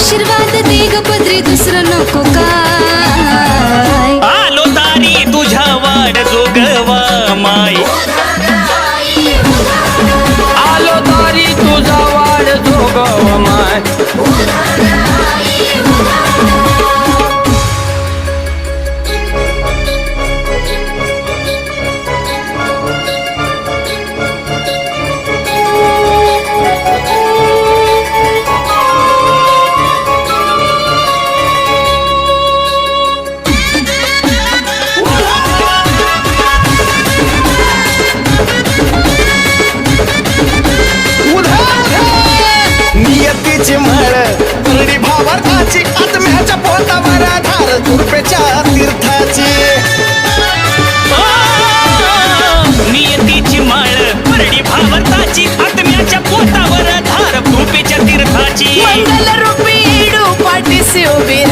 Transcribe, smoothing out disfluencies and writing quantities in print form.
आशीर्वाद दे ग पदरी दुसरं नको काय आलो दारी तुझ्या वाड जोगवा माय आलो दारी तुझा वाढ जोगवा माय नियतीची म्हण परडी भावार्थाची आत्म्याच्या पोटावर धार कृपेच्या तीर्थाची नियतीची माळ परडी भावताची आत्म्याच्या पोटावर धार कृपेच्या तीर्थाची मंगल रूपी येडू पाठीशी उभी